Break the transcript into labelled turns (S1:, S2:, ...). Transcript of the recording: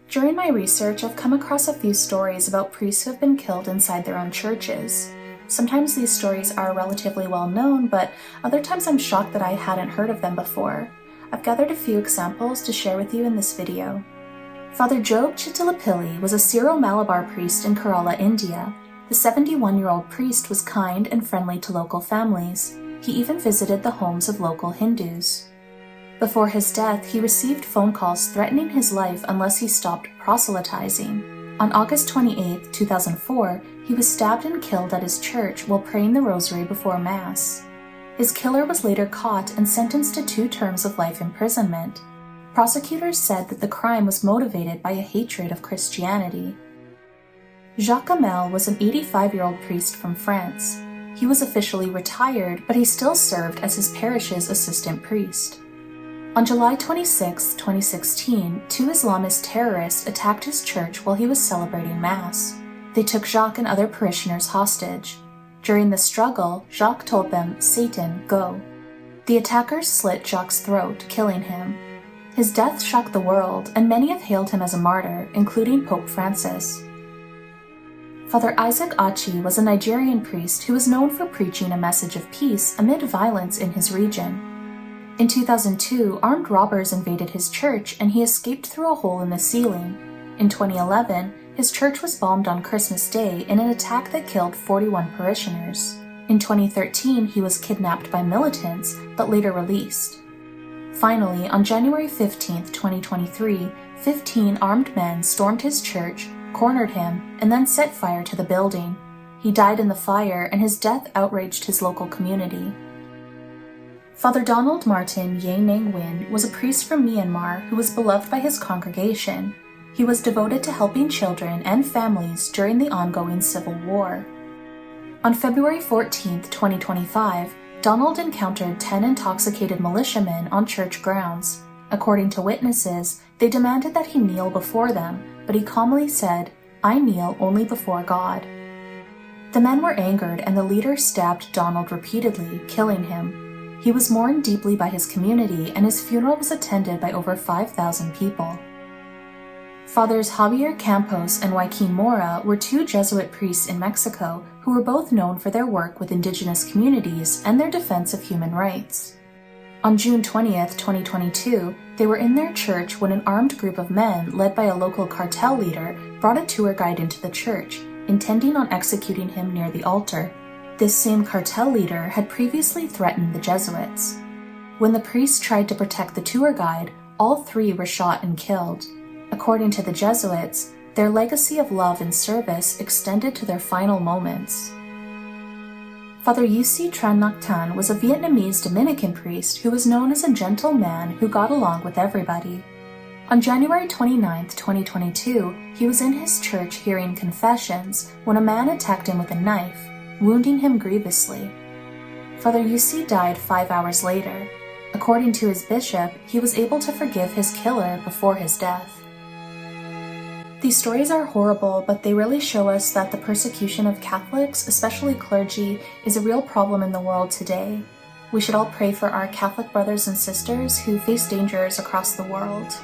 S1: During my research, I've come across a few stories about priests who have been killed inside their own churches. Sometimes these stories are relatively well known, but other times I'm shocked that I hadn't heard of them before. I've gathered a few examples to share with you in this video. Father Job Chittilappilly was a Syro-Malabar priest in Kerala, India. The 71-year-old priest was kind and friendly to local families. He even visited the homes of local Hindus. Before his death, he received phone calls threatening his life unless he stopped proselytizing. On August 28, 2004, he was stabbed and killed at his church while praying the rosary before Mass. His killer was later caught and sentenced to 2 terms of life imprisonment. Prosecutors said that the crime was motivated by a hatred of Christianity. Jacques Hamel was an 85-year-old priest from France. He was officially retired, but he still served as his parish's assistant priest. On July 26, 2016, 2 Islamist terrorists attacked his church while he was celebrating Mass. They took Jacques and other parishioners hostage. During the struggle, Jacques told them, "Satan, go." The attackers slit Jacques' throat, killing him. His death shocked the world, and many have hailed him as a martyr, including Pope Francis. Father Achi was a Nigerian priest who was known for preaching a message of peace amid violence in his region. In 2002, armed robbers invaded his church and he escaped through a hole in the ceiling. In 2011, his church was bombed on Christmas Day in an attack that killed 41 parishioners. In 2013, he was kidnapped by militants, but later released. Finally, on January 15, 2023, 15 armed men stormed his church, cornered him, and then set fire to the building. He died in the fire, and his death outraged his local community. Father Martin Ye Naing Win was a priest from Myanmar who was beloved by his congregation. He was devoted to helping children and families during the ongoing civil war. On February 14, 2025, Donald encountered 10 intoxicated militiamen on church grounds. According to witnesses, they demanded that he kneel before them, but he calmly said, "I kneel only before God." The men were angered and the leader stabbed Donald repeatedly, killing him. He was mourned deeply by his community, and his funeral was attended by over 5,000 people. Fathers Javier Campos and Joaquin Mora were 2 Jesuit priests in Mexico who were both known for their work with indigenous communities and their defense of human rights. On June 20, 2022, they were in their church when an armed group of men led by a local cartel leader brought a tour guide into the church, intending on executing him near the altar. This same cartel leader had previously threatened the Jesuits. When the priests tried to protect the tour guide, all 3 were shot and killed. According to the Jesuits, their legacy of love and service extended to their final moments. Father Giuse Tran Ngoc Thanh was a Vietnamese Dominican priest who was known as a gentle man who got along with everybody. On January 29, 2022, he was in his church hearing confessions when a man attacked him with a knife, wounding him grievously. Father Giuse died 5 hours later. According to his bishop, he was able to forgive his killer before his death. These stories are horrible, but they really show us that the persecution of Catholics, especially clergy, is a real problem in the world today. We should all pray for our Catholic brothers and sisters who face dangers across the world.